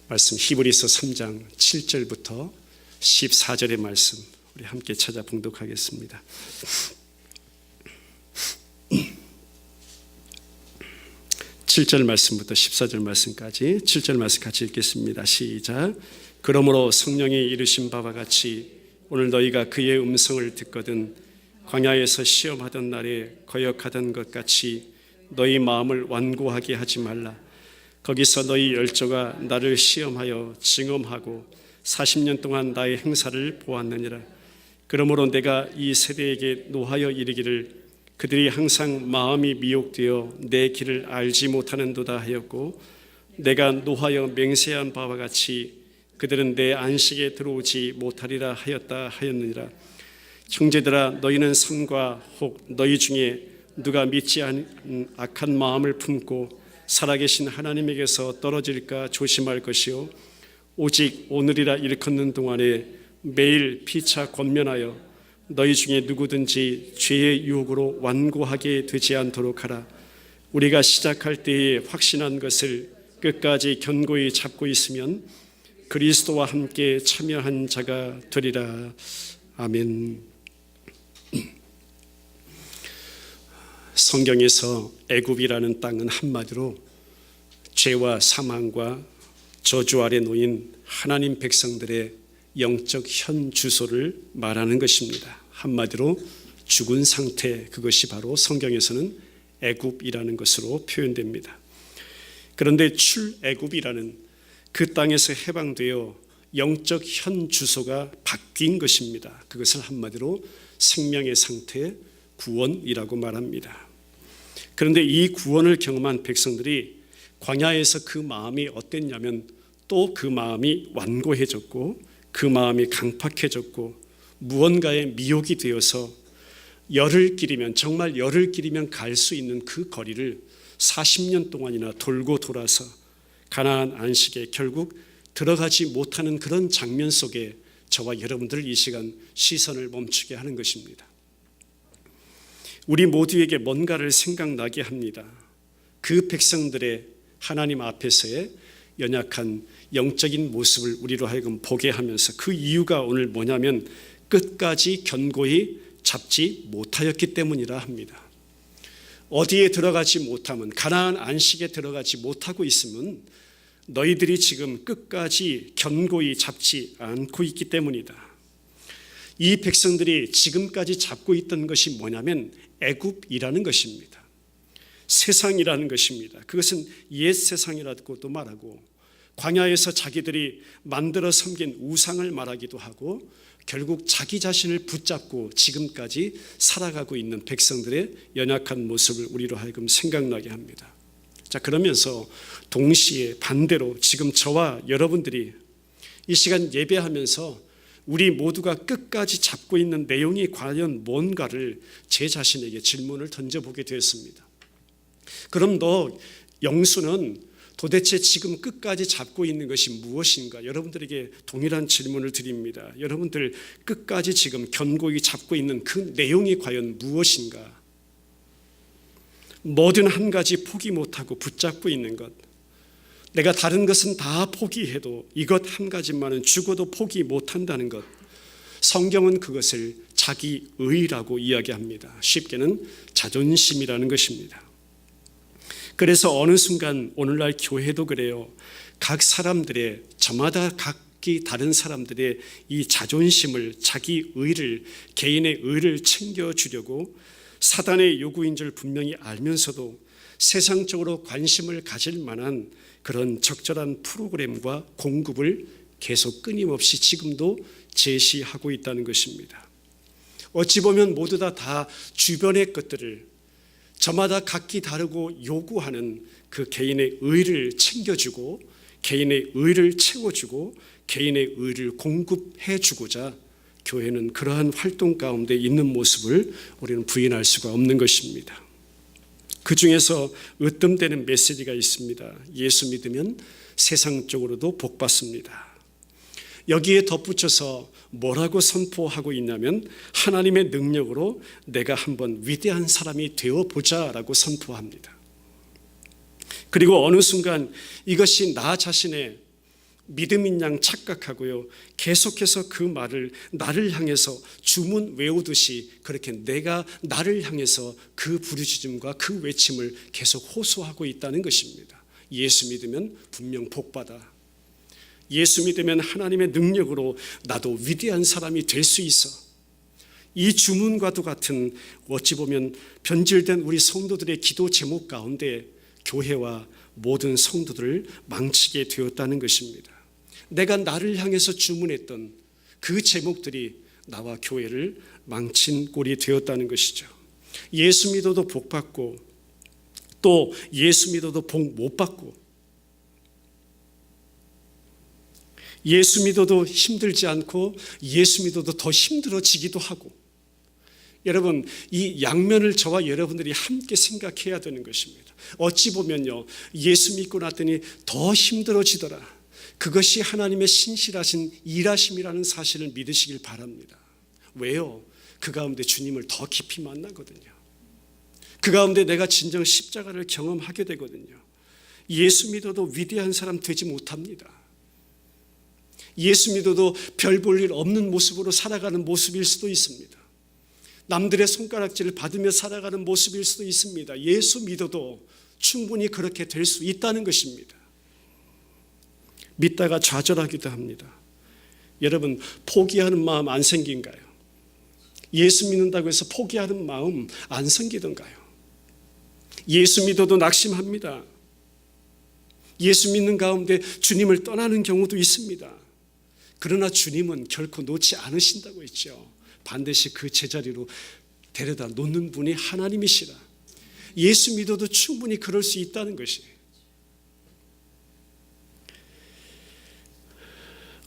말씀 히브리서 3장 7절부터 14절의 말씀 우리 함께 찾아 봉독하겠습니다. (7절) 말씀부터 (14절) 말씀까지 7절 말씀 같이 읽겠습니다. 시작. 그러므로 성령이 이르신 바와 같이 오늘 너희가 그의 음성을 듣거든 광야에서 시험하던 날에 거역하던 것 같이 너희 마음을 완고하게 하지 말라. 거기서 너희 열조가 나를 시험하여 증험하고 40년 동안 나의 행사를 보았느니라. 그러므로 내가 이 세대에게 노하여 이르기를 그들이 항상 마음이 미혹되어 내 길을 알지 못하는도다 하였고, 내가 노하여 맹세한 바와 같이 그들은 내 안식에 들어오지 못하리라 하였다 하였느니라. 형제들아, 너희는 삼가 혹 너희 중에 누가 믿지 않은 악한 마음을 품고 살아계신 하나님에게서 떨어질까 조심할 것이요, 오직 오늘이라 일컫는 동안에 매일 피차 권면하여 너희 중에 누구든지 죄의 유혹으로 완고하게 되지 않도록 하라. 우리가 시작할 때에 확신한 것을 끝까지 견고히 잡고 있으면 그리스도와 함께 참여한 자가 되리라. 아멘. 성경에서 애굽이라는 땅은 한마디로 죄와 사망과 저주 아래 놓인 하나님 백성들의 영적 현 주소를 말하는 것입니다. 한마디로 죽은 상태, 그것이 바로 성경에서는 애굽이라는 것으로 표현됩니다. 그런데 출애굽이라는 그 땅에서 해방되어 영적 현 주소가 바뀐 것입니다. 그것을 한마디로 생명의 상태, 구원이라고 말합니다. 그런데 이 구원을 경험한 백성들이 광야에서 그 마음이 어땠냐면 또 그 마음이 완고해졌고 그 마음이 강팍해졌고 무언가에 미혹이 되어서 열흘 길이면, 정말 열흘 길이면 갈 수 있는 그 거리를 40년 동안이나 돌고 돌아서 가나안 안식에 결국 들어가지 못하는 그런 장면 속에 저와 여러분들 이 시간 시선을 멈추게 하는 것입니다. 우리 모두에게 뭔가를 생각나게 합니다. 그 백성들의 하나님 앞에서의 연약한 영적인 모습을 우리로 하여금 보게 하면서 그 이유가 오늘 뭐냐면 끝까지 견고히 잡지 못하였기 때문이라 합니다. 어디에 들어가지 못하면, 가나안 안식에 들어가지 못하고 있으면 너희들이 지금 끝까지 견고히 잡지 않고 있기 때문이다. 이 백성들이 지금까지 잡고 있던 것이 뭐냐면 애굽이라는 것입니다. 세상이라는 것입니다. 그것은 옛 세상이라고도 말하고 광야에서 자기들이 만들어 섬긴 우상을 말하기도 하고 결국 자기 자신을 붙잡고 지금까지 살아가고 있는 백성들의 연약한 모습을 우리로 하여금 생각나게 합니다. 자, 그러면서 동시에 반대로 지금 저와 여러분들이 이 시간 예배하면서 우리 모두가 끝까지 잡고 있는 내용이 과연 뭔가를 제 자신에게 질문을 던져보게 되었습니다. 그럼 너 영수는 도대체 지금 끝까지 잡고 있는 것이 무엇인가? 여러분들에게 동일한 질문을 드립니다. 여러분들 끝까지 지금 견고히 잡고 있는 그 내용이 과연 무엇인가? 뭐든 한 가지 포기 못하고 붙잡고 있는 것, 내가 다른 것은 다 포기해도 이것 한 가지만은 죽어도 포기 못한다는 것, 성경은 그것을 자기의라고 이야기합니다. 쉽게는 자존심이라는 것입니다. 그래서 어느 순간 오늘날 교회도 그래요. 각 사람들의, 저마다 각기 다른 사람들의 이 자존심을, 자기의를, 개인의 의를 챙겨주려고 사단의 요구인 줄 분명히 알면서도 세상적으로 관심을 가질 만한 그런 적절한 프로그램과 공급을 계속 끊임없이 지금도 제시하고 있다는 것입니다. 어찌 보면 모두 다 주변의 것들을 저마다 각기 다르고 요구하는 그 개인의 의를 챙겨주고 개인의 의를 채워주고 개인의 의를 공급해주고자 교회는 그러한 활동 가운데 있는 모습을 우리는 부인할 수가 없는 것입니다. 그 중에서 으뜸되는 메시지가 있습니다. 예수 믿으면 세상적으로도 복받습니다. 여기에 덧붙여서 뭐라고 선포하고 있냐면 하나님의 능력으로 내가 한번 위대한 사람이 되어보자라고 선포합니다. 그리고 어느 순간 이것이 나 자신의 믿음인 양 착각하고요, 계속해서 그 말을 나를 향해서 주문 외우듯이 그렇게 내가 나를 향해서 그 부르짖음과 그 외침을 계속 호소하고 있다는 것입니다. 예수 믿으면 분명 복받아. 예수 믿으면 하나님의 능력으로 나도 위대한 사람이 될 수 있어. 이 주문과도 같은 어찌 보면 변질된 우리 성도들의 기도 제목 가운데 교회와 모든 성도들을 망치게 되었다는 것입니다. 내가 나를 향해서 주문했던 그 제목들이 나와 교회를 망친 꼴이 되었다는 것이죠. 예수 믿어도 복 받고 또 예수 믿어도 복 못 받고, 예수 믿어도 힘들지 않고 예수 믿어도 더 힘들어지기도 하고, 여러분 이 양면을 저와 여러분들이 함께 생각해야 되는 것입니다. 어찌 보면요, 예수 믿고 났더니 더 힘들어지더라. 그것이 하나님의 신실하신 일하심이라는 사실을 믿으시길 바랍니다. 왜요? 그 가운데 주님을 더 깊이 만나거든요. 그 가운데 내가 진정 십자가를 경험하게 되거든요. 예수 믿어도 위대한 사람 되지 못합니다. 예수 믿어도 별 볼 일 없는 모습으로 살아가는 모습일 수도 있습니다. 남들의 손가락질을 받으며 살아가는 모습일 수도 있습니다. 예수 믿어도 충분히 그렇게 될 수 있다는 것입니다. 믿다가 좌절하기도 합니다. 여러분 포기하는 마음 안 생긴가요? 예수 믿는다고 해서 포기하는 마음 안 생기던가요? 예수 믿어도 낙심합니다. 예수 믿는 가운데 주님을 떠나는 경우도 있습니다. 그러나 주님은 결코 놓지 않으신다고 했죠. 반드시 그 제자리로 데려다 놓는 분이 하나님이시라. 예수 믿어도 충분히 그럴 수 있다는 것이,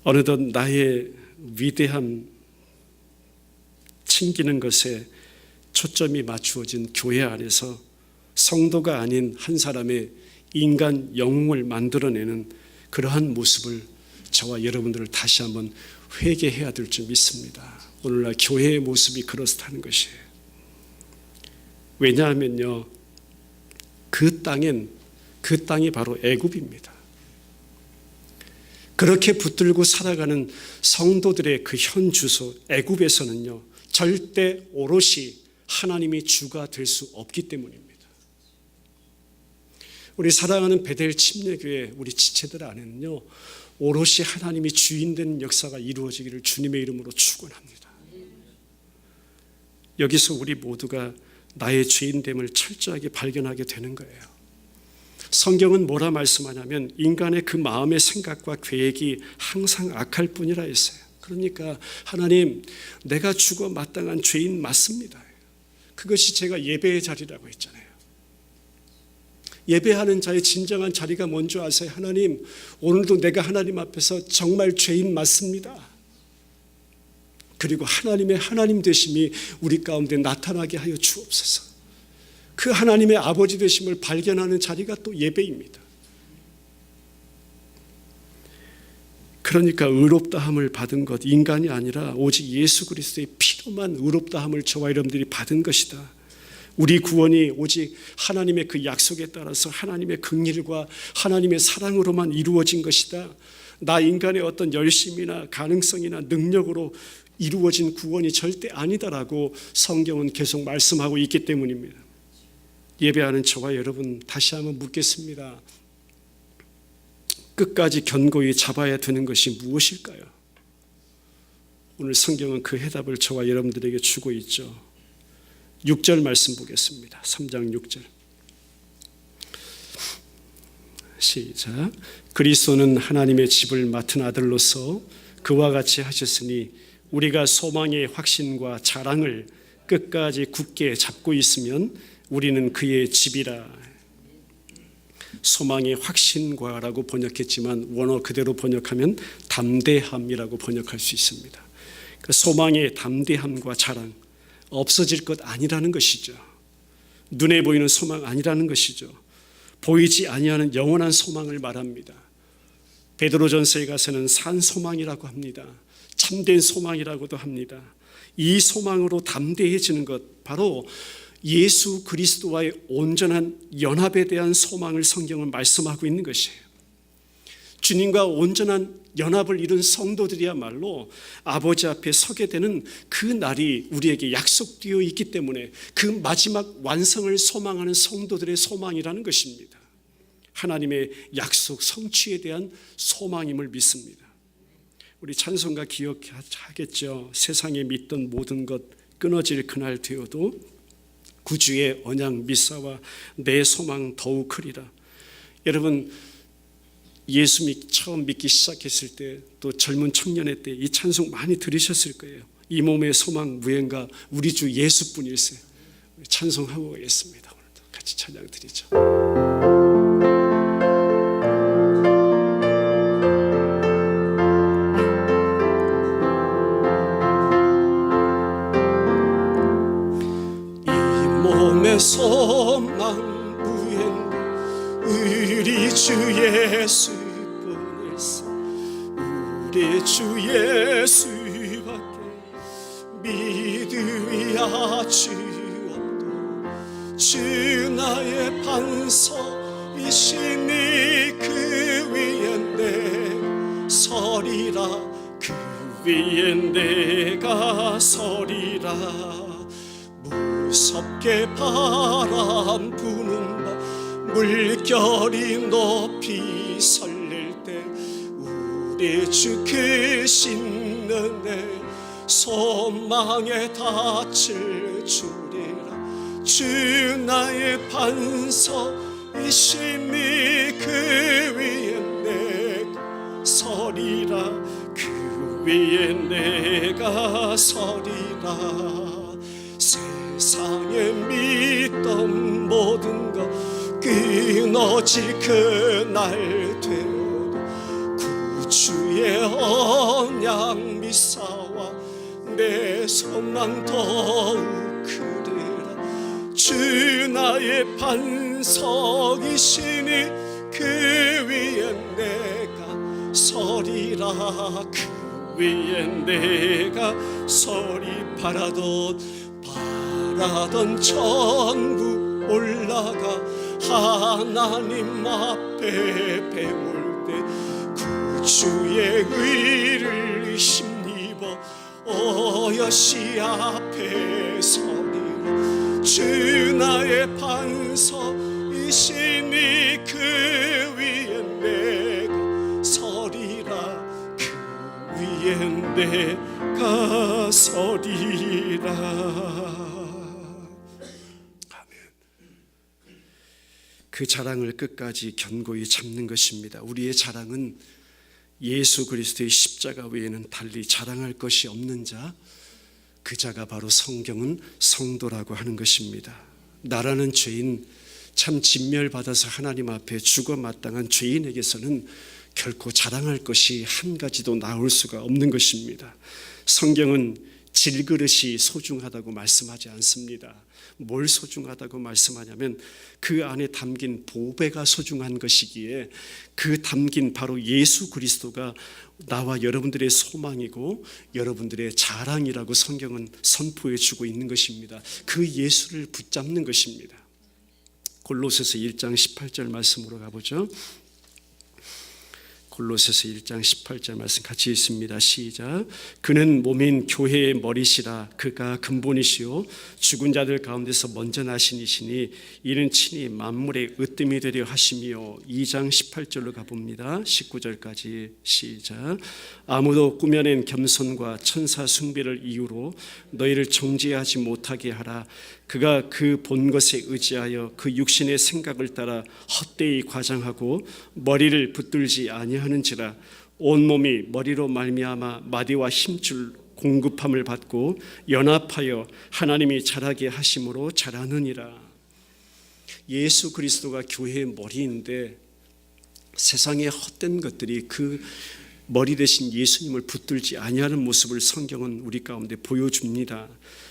어느덧 나의 위대함 챙기는 것에 초점이 맞추어진 교회 안에서 성도가 아닌 한 사람의 인간 영웅을 만들어내는 그러한 모습을 저와 여러분들을 다시 한번 회개해야 될 줄 믿습니다. 오늘날 교회의 모습이 그렇다는 것이에요. 왜냐하면요, 그 땅이 바로 애굽입니다. 그렇게 붙들고 살아가는 성도들의 그 현 주소 애굽에서는요, 절대 오롯이 하나님이 주가 될 수 없기 때문입니다. 우리 사랑하는 베델 침례교회 우리 지체들 안에는요, 오롯이 하나님이 주인 되는 역사가 이루어지기를 주님의 이름으로 축원합니다. 여기서 우리 모두가 나의 죄인됨을 철저하게 발견하게 되는 거예요. 성경은 뭐라 말씀하냐면 인간의 그 마음의 생각과 계획이 항상 악할 뿐이라 했어요. 그러니까 하나님, 내가 죽어 마땅한 죄인 맞습니다. 그것이 제가 예배의 자리라고 했잖아요. 예배하는 자의 진정한 자리가 뭔지 아세요? 하나님, 오늘도 내가 하나님 앞에서 정말 죄인 맞습니다. 그리고 하나님의 하나님 되심이 우리 가운데 나타나게 하여 주옵소서. 그 하나님의 아버지 되심을 발견하는 자리가 또 예배입니다. 그러니까 의롭다함을 받은 것, 인간이 아니라 오직 예수 그리스도의 피로만 의롭다함을 저와 여러분들이 받은 것이다. 우리 구원이 오직 하나님의 그 약속에 따라서 하나님의 긍휼과 하나님의 사랑으로만 이루어진 것이다. 나 인간의 어떤 열심이나 가능성이나 능력으로 이루어진 구원이 절대 아니다라고 성경은 계속 말씀하고 있기 때문입니다. 예배하는 저와 여러분, 다시 한번 묻겠습니다. 끝까지 견고히 잡아야 되는 것이 무엇일까요? 오늘 성경은 그 해답을 저와 여러분들에게 주고 있죠. 6절 말씀 보겠습니다. 3장 6절 시작. 그리스도는 하나님의 집을 맡은 아들로서 그와 같이 하셨으니 우리가 소망의 확신과 자랑을 끝까지 굳게 잡고 있으면 우리는 그의 집이라. 소망의 확신과라고 번역했지만 원어 그대로 번역하면 담대함이라고 번역할 수 있습니다. 그 소망의 담대함과 자랑, 없어질 것 아니라는 것이죠. 눈에 보이는 소망 아니라는 것이죠. 보이지 아니하는 영원한 소망을 말합니다. 베드로전서에 가서는 산 소망이라고 합니다. 참된 소망이라고도 합니다. 이 소망으로 담대해지는 것, 바로 예수 그리스도와의 온전한 연합에 대한 소망을 성경은 말씀하고 있는 것이에요. 주님과 온전한 연합을 이룬 성도들이야말로 아버지 앞에 서게 되는 그 날이 우리에게 약속되어 있기 때문에 그 마지막 완성을 소망하는 성도들의 소망이라는 것입니다. 하나님의 약속 성취에 대한 소망임을 믿습니다. 우리 찬송가 기억하겠죠. 세상에 믿던 모든 것 끊어질 그날 되어도 구주의 언약 미사와 내 소망 더욱 크리라. 여러분, 예수 처음 믿기 시작했을 때, 또 젊은 청년의 때 이 찬송 많이 들으셨을 거예요. 이 몸의 소망 무언가 우리 주 예수뿐일세. 찬송하고 가겠습니다. 오늘도 같이 찬양 드리죠. 소망 무엔 우리 주 예수뿐일세. 우리 주 예수밖에 믿음이 아주 없도 주 나의 반석이시니 그 위에 내 서리라. 그 위에 내가 서리라. 무섭게 바람 부는 바 물결이 높이 설릴 때 우리 주 크신 은혜 소망에 닿을 주리라. 주 나의 반석이시니 그 위에 내가 서리라. 그 위에 내가 서리라. 세상에 믿던 모든 것 끊어질 그날 되어도 구주의 언약 미사와 내 소망 더욱 크리라. 주 나의 반석이시니 그 위에 내가 서리라. 그 위에 내가 서리. 바라던 천국 올라가 하나님 앞에 배울 때 구주의 의를 힘입어 어여시 앞에 서리라. 주 나의 반석이시니 그 위에 내가 서리라. 그 위에 내가 서리라. 그 자랑을 끝까지 견고히 잡는 것입니다. 우리의 자랑은 예수 그리스도의 십자가 외에는 달리 자랑할 것이 없는 자, 그 자가 바로 성경은 성도라고 하는 것입니다. 나라는 죄인, 참 진멸받아서 하나님 앞에 죽어 마땅한 죄인에게서는 결코 자랑할 것이 한 가지도 나올 수가 없는 것입니다. 성경은 질그릇이 소중하다고 말씀하지 않습니다. 뭘 소중하다고 말씀하냐면 그 안에 담긴 보배가 소중한 것이기에 그 담긴 바로 예수 그리스도가 나와 여러분들의 소망이고 여러분들의 자랑이라고 성경은 선포해 주고 있는 것입니다. 그 예수를 붙잡는 것입니다. 골로새서 1장 18절 말씀으로 가보죠. 골로새서 1장 18절 말씀 같이 읽습니다. 시작. 그는 몸인 교회의 머리시라. 그가 근본이시요 죽은 자들 가운데서 먼저 나신 이시니 이는 친히 만물의 으뜸이 되려 하심이요. 2장 18절로 가봅니다. 19절까지 시작. 아무도 꾸며낸 겸손과 천사 숭배를 이유로 너희를 정죄하지 못하게 하라. 그가 그 본 것에 의지하여 그 육신의 생각을 따라 헛되이 과장하고 머리를 붙들지 아니하는지라. 온몸이 머리로 말미암아 마디와 힘줄 공급함을 받고 연합하여 하나님이 자라게 하심으로 자라느니라. 예수 그리스도가 교회의 머리인데 세상의 헛된 것들이 그 머리 대신 예수님을 붙들지 아니하는 모습을 성경은 우리 가운데 보여줍니다.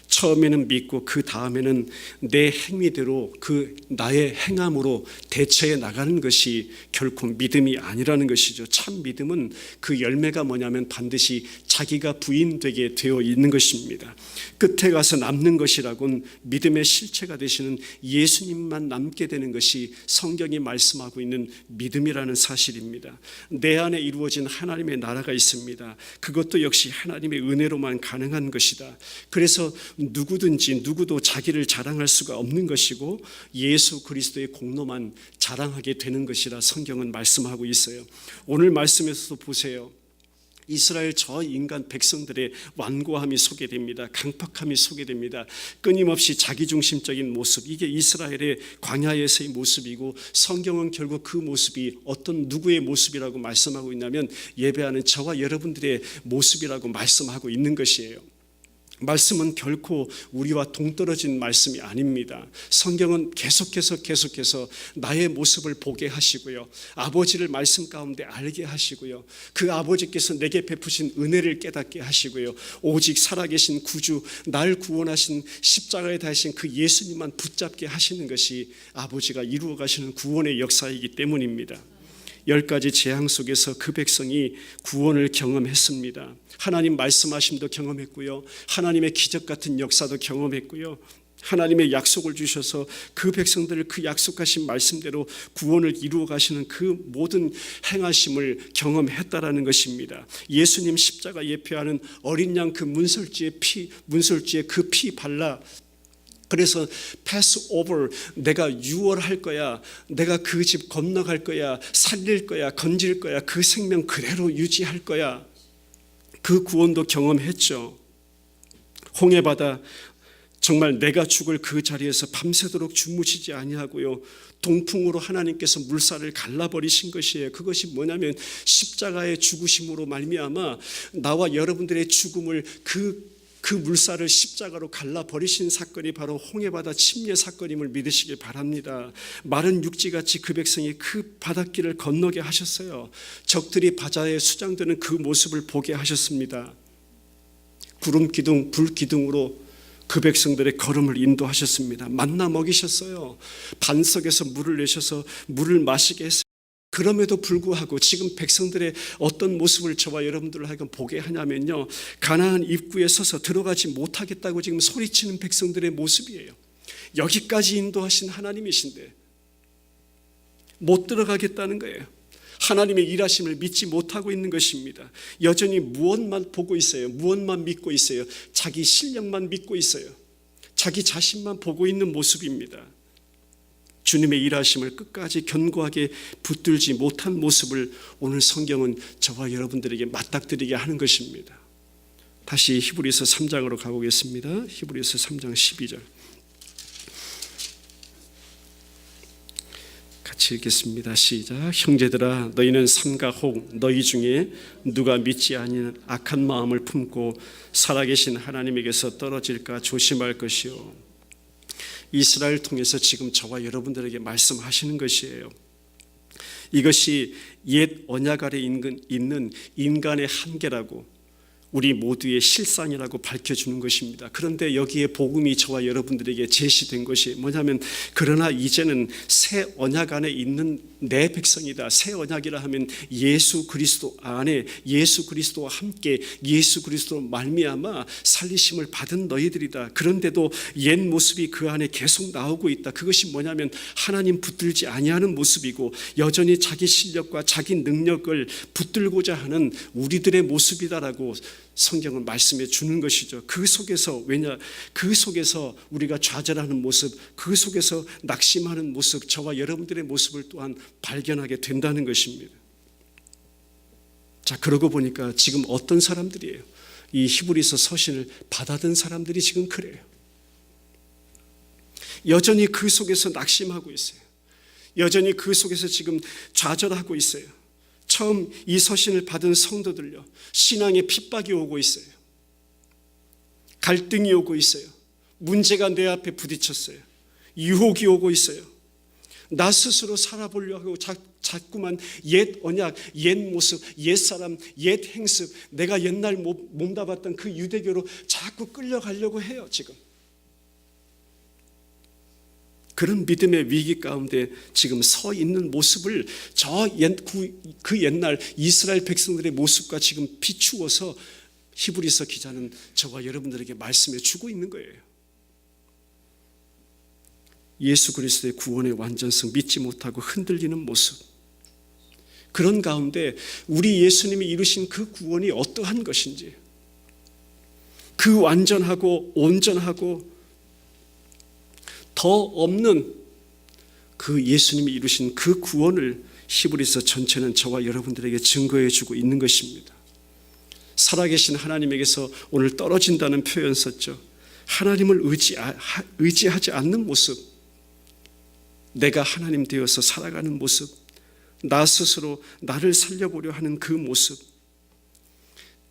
처음에는 믿고 그 다음에는 내 행위대로 그 나의 행함으로 대처해 나가는 것이 결코 믿음이 아니라는 것이죠. 참 믿음은 그 열매가 뭐냐면 반드시 자기가 부인되게 되어 있는 것입니다. 끝에 가서 남는 것이라곤 믿음의 실체가 되시는 예수님만 남게 되는 것이 성경이 말씀하고 있는 믿음이라는 사실입니다. 내 안에 이루어진 하나님의 나라가 있습니다. 그것도 역시 하나님의 은혜로만 가능한 것이다. 그래서 누구도 자기를 자랑할 수가 없는 것이고 예수 그리스도의 공로만 자랑하게 되는 것이라 성경은 말씀하고 있어요. 오늘 말씀에서도 보세요. 이스라엘 저 인간 백성들의 완고함이 소개됩니다. 강팍함이 소개됩니다. 끊임없이 자기중심적인 모습, 이게 이스라엘의 광야에서의 모습이고 성경은 결국 그 모습이 어떤 누구의 모습이라고 말씀하고 있냐면 예배하는 저와 여러분들의 모습이라고 말씀하고 있는 것이에요. 말씀은 결코 우리와 동떨어진 말씀이 아닙니다. 성경은 계속해서 나의 모습을 보게 하시고요, 아버지를 말씀 가운데 알게 하시고요, 그 아버지께서 내게 베푸신 은혜를 깨닫게 하시고요, 오직 살아계신 구주, 날 구원하신 십자가에 달리신 그 예수님만 붙잡게 하시는 것이 아버지가 이루어 가시는 구원의 역사이기 때문입니다. 10가지 재앙 속에서 그 백성이 구원을 경험했습니다. 하나님 말씀하심도 경험했고요, 하나님의 기적 같은 역사도 경험했고요, 하나님의 약속을 주셔서 그 백성들을 그 약속하신 말씀대로 구원을 이루어 가시는 그 모든 행하심을 경험했다라는 것입니다. 예수님 십자가 예표하는 어린 양 그 문설주에 그 피 발라, 그래서 패스 오버, 내가 유월할 거야, 내가 그 집 건너갈 거야, 살릴 거야, 건질 거야, 그 생명 그대로 유지할 거야, 그 구원도 경험했죠. 홍해바다, 정말 내가 죽을 그 자리에서 밤새도록 주무시지 아니하고요, 동풍으로 하나님께서 물살을 갈라버리신 것이에요. 그것이 뭐냐면 십자가의 죽으심으로 말미암아 나와 여러분들의 죽음을 그 물살을 십자가로 갈라버리신 사건이 바로 홍해바다 침례 사건임을 믿으시길 바랍니다. 마른 육지같이 그 백성이 그 바닷길을 건너게 하셨어요. 적들이 바다에 수장되는 그 모습을 보게 하셨습니다. 구름 기둥, 불 기둥으로 그 백성들의 걸음을 인도하셨습니다. 만나 먹이셨어요. 반석에서 물을 내셔서 물을 마시게 했어요. 그럼에도 불구하고 지금 백성들의 어떤 모습을 저와 여러분들을 하여금 보게 하냐면요, 가나안 입구에 서서 들어가지 못하겠다고 지금 소리치는 백성들의 모습이에요. 여기까지 인도하신 하나님이신데 못 들어가겠다는 거예요. 하나님의 일하심을 믿지 못하고 있는 것입니다. 여전히 무엇만 보고 있어요. 무엇만 믿고 있어요. 자기 실력만 믿고 있어요. 자기 자신만 보고 있는 모습입니다. 주님의 일하심을 끝까지 견고하게 붙들지 못한 모습을 오늘 성경은 저와 여러분들에게 맞닥뜨리게 하는 것입니다. 다시 히브리서 3장으로 가보겠습니다. 히브리서 3장 12절 같이 읽겠습니다. 시작. 형제들아, 너희는 삼가 혹 너희 중에 누가 믿지 아니는 악한 마음을 품고 살아계신 하나님에게서 떨어질까 조심할 것이요. 이스라엘 통해서 지금 저와 여러분들에게 말씀하시는 것이에요. 이것이 옛 언약 아래 있는 인간의 한계라고, 우리 모두의 실상이라고 밝혀주는 것입니다. 그런데 여기에 복음이 저와 여러분들에게 제시된 것이 뭐냐면, 그러나 이제는 새 언약 안에 있는 내 백성이다. 새 언약이라 하면 예수 그리스도 안에, 예수 그리스도와 함께, 예수 그리스도로 말미암아 살리심을 받은 너희들이다. 그런데도 옛 모습이 그 안에 계속 나오고 있다. 그것이 뭐냐면 하나님 붙들지 아니하는 모습이고, 여전히 자기 실력과 자기 능력을 붙들고자 하는 우리들의 모습이다라고 성경은 말씀해 주는 것이죠. 그 속에서, 그 속에서 우리가 좌절하는 모습, 그 속에서 낙심하는 모습, 저와 여러분들의 모습을 또한 발견하게 된다는 것입니다. 자, 그러고 보니까 지금 어떤 사람들이에요? 이 히브리서 서신을 받아든 사람들이 지금 그래요. 여전히 그 속에서 낙심하고 있어요. 여전히 그 속에서 지금 좌절하고 있어요. 처음 이 서신을 받은 성도들요, 신앙에 핍박이 오고 있어요. 갈등이 오고 있어요. 문제가 내 앞에 부딪혔어요. 유혹이 오고 있어요. 나 스스로 살아보려고 하고 자꾸만 옛 언약, 옛 모습, 옛 사람, 옛 행습, 내가 옛날 몸담았던 그 유대교로 자꾸 끌려가려고 해요. 지금 그런 믿음의 위기 가운데 지금 서 있는 모습을 그 옛날 이스라엘 백성들의 모습과 지금 비추어서 히브리서 기자는 저와 여러분들에게 말씀해 주고 있는 거예요. 예수 그리스도의 구원의 완전성 믿지 못하고 흔들리는 모습, 그런 가운데 우리 예수님이 이루신 그 구원이 어떠한 것인지, 그 완전하고 온전하고 더 없는 그 예수님이 이루신 그 구원을 히브리서 전체는 저와 여러분들에게 증거해 주고 있는 것입니다. 살아계신 하나님에게서 오늘 떨어진다는 표현 썼죠. 하나님을 의지하지 않는 모습, 내가 하나님 되어서 살아가는 모습, 나 스스로 나를 살려보려 하는 그 모습,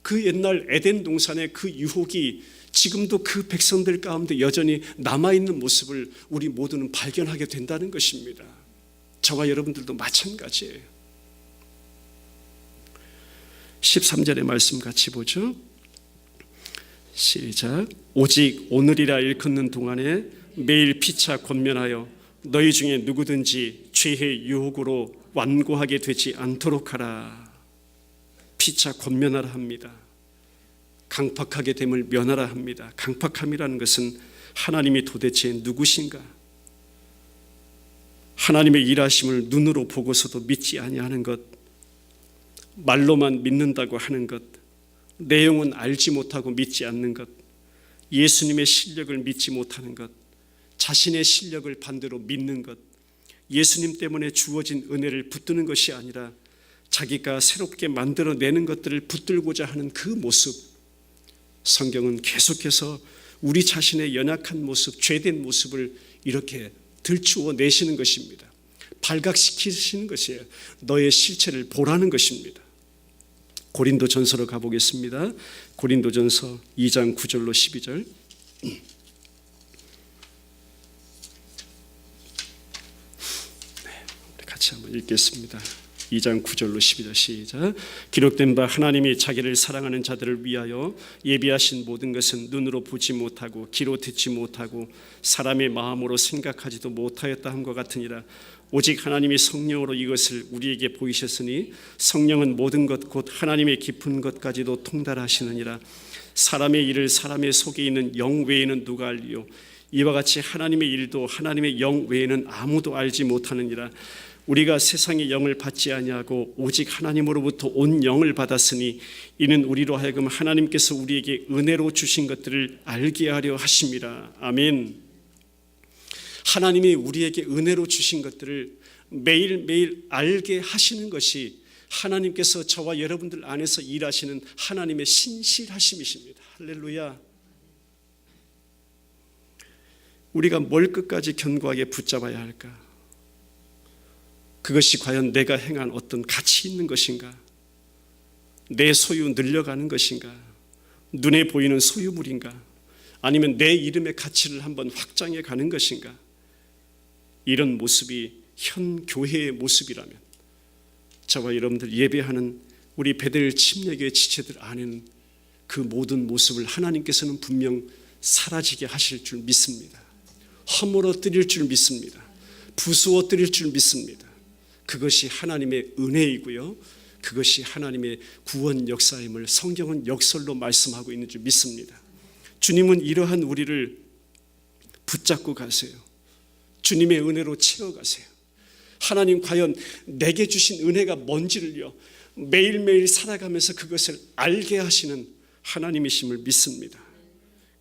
그 옛날 에덴 동산의 그 유혹이 지금도 그 백성들 가운데 여전히 남아있는 모습을 우리 모두는 발견하게 된다는 것입니다. 저와 여러분들도 마찬가지예요. 13절의 말씀 같이 보죠. 시작. 오직 오늘이라 일컫는 동안에 매일 피차 권면하여 너희 중에 누구든지 죄의 유혹으로 완고하게 되지 않도록 하라. 피차 권면하라 합니다. 강팍하게 됨을 면하라 합니다. 강팍함이라는 것은 하나님이 도대체 누구신가? 하나님의 일하심을 눈으로 보고서도 믿지 아니하는 것, 말로만 믿는다고 하는 것, 내용은 알지 못하고 믿지 않는 것, 예수님의 실력을 믿지 못하는 것, 자신의 실력을 반대로 믿는 것, 예수님 때문에 주어진 은혜를 붙드는 것이 아니라 자기가 새롭게 만들어내는 것들을 붙들고자 하는 그 모습, 성경은 계속해서 우리 자신의 연약한 모습, 죄된 모습을 이렇게 들추어 내시는 것입니다. 발각시키시는 것이에요. 너의 실체를 보라는 것입니다. 고린도전서로 가보겠습니다. 고린도전서 2장 9절로 12절. 같이 한번 읽겠습니다. 2장 9절로 12절 시작. 기록된 바 하나님이 자기를 사랑하는 자들을 위하여 예비하신 모든 것은 눈으로 보지 못하고 귀로 듣지 못하고 사람의 마음으로 생각하지도 못하였다 함과 같으니라. 오직 하나님이 성령으로 이것을 우리에게 보이셨으니 성령은 모든 것 곧 하나님의 깊은 것까지도 통달하시느니라. 사람의 일을 사람의 속에 있는 영 외에는 누가 알리요? 이와 같이 하나님의 일도 하나님의 영 외에는 아무도 알지 못하느니라. 우리가 세상의 영을 받지 아니하고 오직 하나님으로부터 온 영을 받았으니 이는 우리로 하여금 하나님께서 우리에게 은혜로 주신 것들을 알게 하려 하심이라. 아멘. 하나님이 우리에게 은혜로 주신 것들을 매일매일 알게 하시는 것이 하나님께서 저와 여러분들 안에서 일하시는 하나님의 신실하심이십니다. 할렐루야. 우리가 뭘 끝까지 견고하게 붙잡아야 할까? 그것이 과연 내가 행한 어떤 가치 있는 것인가? 내 소유 늘려가는 것인가? 눈에 보이는 소유물인가? 아니면 내 이름의 가치를 한번 확장해 가는 것인가? 이런 모습이 현 교회의 모습이라면 저와 여러분들 예배하는 우리 베델 침례교회 지체들 안에는 그 모든 모습을 하나님께서는 분명 사라지게 하실 줄 믿습니다. 허물어뜨릴 줄 믿습니다. 부수어뜨릴 줄 믿습니다. 그것이 하나님의 은혜이고요, 그것이 하나님의 구원 역사임을 성경은 역설로 말씀하고 있는 줄 믿습니다. 주님은 이러한 우리를 붙잡고 가세요. 주님의 은혜로 채워가세요. 하나님 과연 내게 주신 은혜가 뭔지를요 매일매일 살아가면서 그것을 알게 하시는 하나님이심을 믿습니다.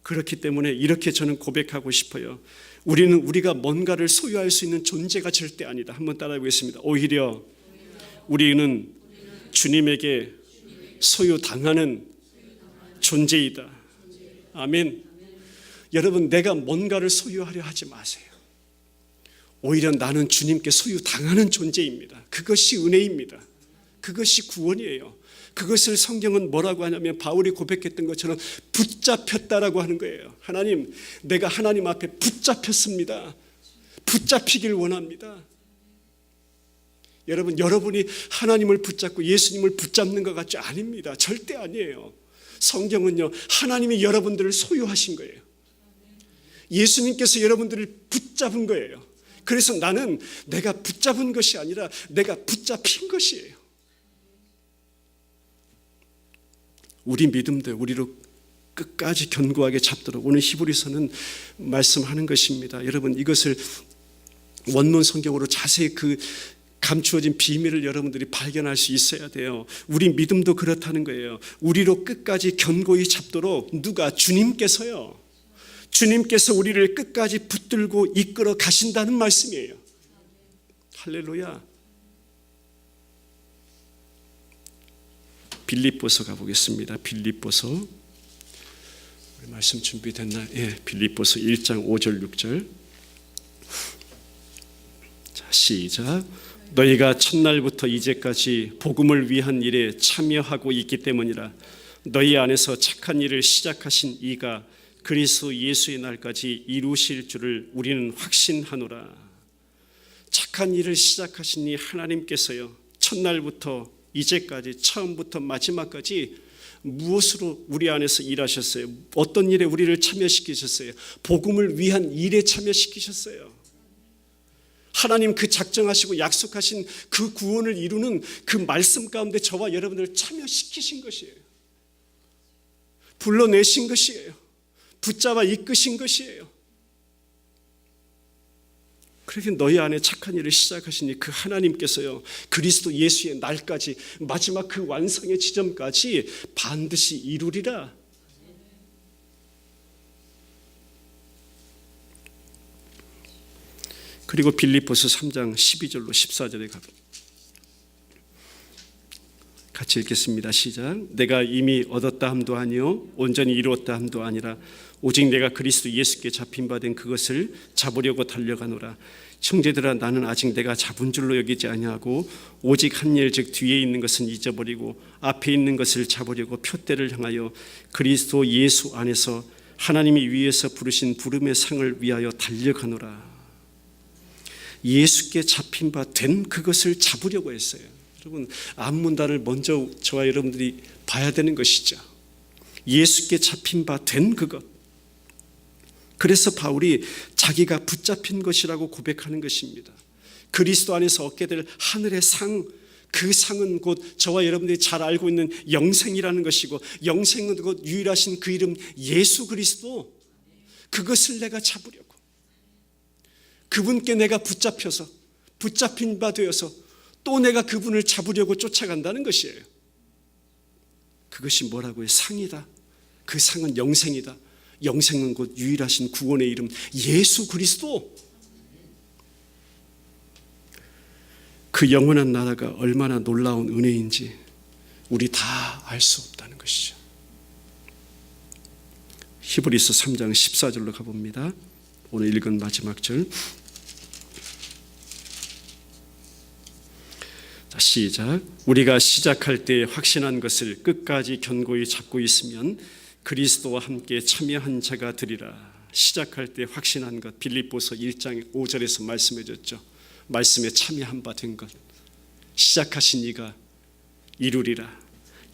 그렇기 때문에 이렇게 저는 고백하고 싶어요. 우리가 뭔가를 소유할 수 있는 존재가 절대 아니다. 한번 따라해 보겠습니다. 오히려 우리는 주님에게 소유당하는 존재이다. 아멘. 여러분, 내가 뭔가를 소유하려 하지 마세요. 오히려 나는 주님께 소유당하는 존재입니다. 그것이 은혜입니다. 그것이 구원이에요. 그것을 성경은 뭐라고 하냐면 바울이 고백했던 것처럼 붙잡혔다라고 하는 거예요. 하나님, 내가 하나님 앞에 붙잡혔습니다. 붙잡히길 원합니다. 여러분이 하나님을 붙잡고 예수님을 붙잡는 것 같지 아닙니다. 절대 아니에요. 성경은요 하나님이 여러분들을 소유하신 거예요. 예수님께서 여러분들을 붙잡은 거예요. 그래서 나는 내가 붙잡은 것이 아니라 내가 붙잡힌 것이에요. 우리 믿음도 우리로 끝까지 견고하게 잡도록 오늘 히브리서는 말씀하는 것입니다. 여러분, 이것을 원문 성경으로 자세히 그 감추어진 비밀을 여러분들이 발견할 수 있어야 돼요. 우리 믿음도 그렇다는 거예요. 우리로 끝까지 견고히 잡도록 누가? 주님께서요. 주님께서 우리를 끝까지 붙들고 이끌어 가신다는 말씀이에요. 할렐루야. 빌립보서 가보겠습니다. 빌립보서, 우리 말씀 준비됐나요? 예, 빌립보서 1장 5절 6절. 자, 시작. 너희가 첫날부터 이제까지 복음을 위한 일에 참여하고 있기 때문이라. 너희 안에서 착한 일을 시작하신 이가 그리스도 예수의 날까지 이루실 줄을 우리는 확신하노라. 착한 일을 시작하신 이 하나님께서요, 첫날부터 이제까지, 처음부터 마지막까지 무엇으로 우리 안에서 일하셨어요? 어떤 일에 우리를 참여시키셨어요? 복음을 위한 일에 참여시키셨어요. 하나님 그 작정하시고 약속하신 그 구원을 이루는 그 말씀 가운데 저와 여러분들을 참여시키신 것이에요. 불러내신 것이에요. 붙잡아 이끄신 것이에요. 그렇게 너희 안에 착한 일을 시작하시니 그 하나님께서요, 그리스도 예수의 날까지, 마지막 그 완성의 지점까지 반드시 이루리라. 그리고 빌립보서 3장 12절로 14절에 같이 읽겠습니다. 시작. 내가 이미 얻었다 함도 아니요 온전히 이루었다 함도 아니라 오직 내가 그리스도 예수께 잡힌 바 된 그것을 잡으려고 달려가노라. 형제들아, 나는 아직 내가 잡은 줄로 여기지 아니하고 오직 한 일, 즉 뒤에 있는 것은 잊어버리고 앞에 있는 것을 잡으려고 표대를 향하여 그리스도 예수 안에서 하나님이 위에서 부르신 부름의 상을 위하여 달려가노라. 예수께 잡힌 바 된 그것을 잡으려고 했어요. 여러분, 앞문단을 먼저 저와 여러분들이 봐야 되는 것이죠. 예수께 잡힌 바 된 그것. 그래서 바울이 자기가 붙잡힌 것이라고 고백하는 것입니다. 그리스도 안에서 얻게 될 하늘의 상, 그 상은 곧 저와 여러분들이 잘 알고 있는 영생이라는 것이고, 영생은 곧 유일하신 그 이름 예수 그리스도, 그것을 내가 잡으려고, 그분께 내가 붙잡혀서 붙잡힌 바 되어서 또 내가 그분을 잡으려고 쫓아간다는 것이에요. 그것이 뭐라고요? 상이다. 그 상은 영생이다. 영생은 곧 유일하신 구원의 이름 예수 그리스도. 그 영원한 나라가 얼마나 놀라운 은혜인지 우리 다 알 수 없다는 것이죠. 히브리서 3장 14절로 가봅니다. 오늘 읽은 마지막 절. 자, 시작. 우리가 시작할 때 확신한 것을 끝까지 견고히 잡고 있으면 그리스도와 함께 참여한 자가 되리라. 시작할 때 확신한 것, 빌립보서 1장 5절에서 말씀해 줬죠. 말씀에 참여한 바 된 것, 시작하신 이가 이루리라.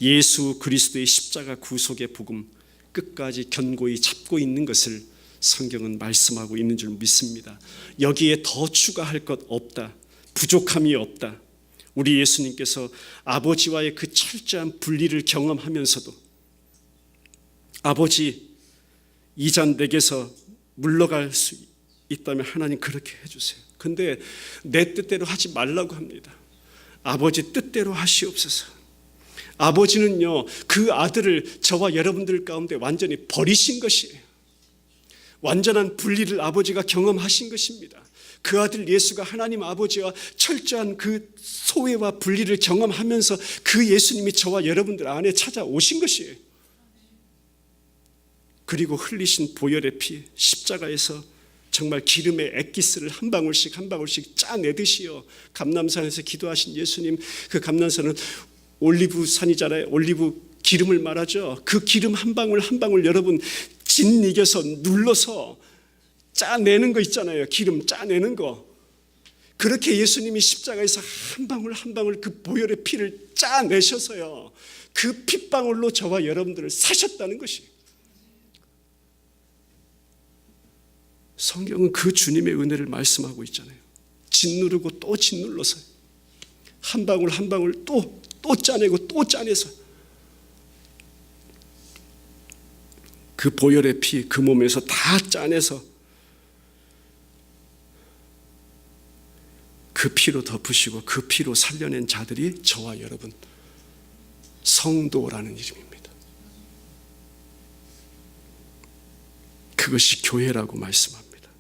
예수 그리스도의 십자가 구속의 복음 끝까지 견고히 잡고 있는 것을 성경은 말씀하고 있는 줄 믿습니다. 여기에 더 추가할 것 없다. 부족함이 없다. 우리 예수님께서 아버지와의 그 철저한 분리를 경험하면서도 아버지, 이 잔 내게서 물러갈 수 있다면 하나님 그렇게 해주세요. 근데 내 뜻대로 하지 말라고 합니다. 아버지 뜻대로 하시옵소서. 아버지는요, 그 아들을 저와 여러분들 가운데 완전히 버리신 것이에요. 완전한 분리를 아버지가 경험하신 것입니다. 그 아들 예수가 하나님 아버지와 철저한 그 소외와 분리를 경험하면서 그 예수님이 저와 여러분들 안에 찾아오신 것이에요. 그리고 흘리신 보혈의 피, 십자가에서 정말 기름의 엑기스를 한 방울씩 한 방울씩 짜내듯이요, 감람산에서 기도하신 예수님, 그 감람산은 올리브산이잖아요. 올리브 기름을 말하죠. 그 기름 한 방울 한 방울 여러분 짓이겨서 눌러서 짜내는 거 있잖아요. 기름 짜내는 거. 그렇게 예수님이 십자가에서 한 방울 한 방울 그 보혈의 피를 짜내셔서요, 그 핏방울로 저와 여러분들을 사셨다는 것이. 성경은 그 주님의 은혜를 말씀하고 있잖아요. 짓누르고 또 짓눌러서 한 방울 한 방울 또 짜내고 또 짜내서 그 보혈의 피 그 몸에서 다 짜내서 그 피로 덮으시고 그 피로 살려낸 자들이 저와 여러분 성도라는 이름입니다. 그것이 교회라고 말씀합니다.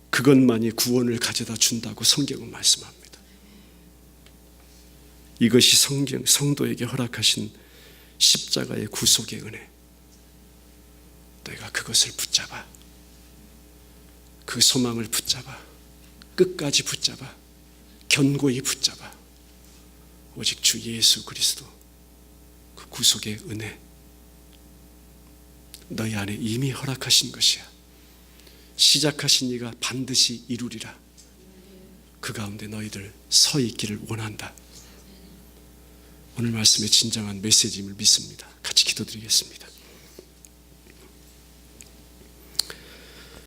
그것만이 구원을 가져다 준다고 성경은 말씀합니다. 이것이 성도에게 허락하신 십자가의 구속의 은혜. 내가 그것을 붙잡아, 그 소망을 붙잡아, 끝까지 붙잡아, 견고히 붙잡아. 오직 주 예수 그리스도 그 구속의 은혜 너희 안에 이미 허락하신 것이야. 시작하신 이가 반드시 이루리라. 그 가운데 너희들 서 있기를 원한다. 오늘 말씀의 진정한 메시지임을 믿습니다. 같이 기도드리겠습니다.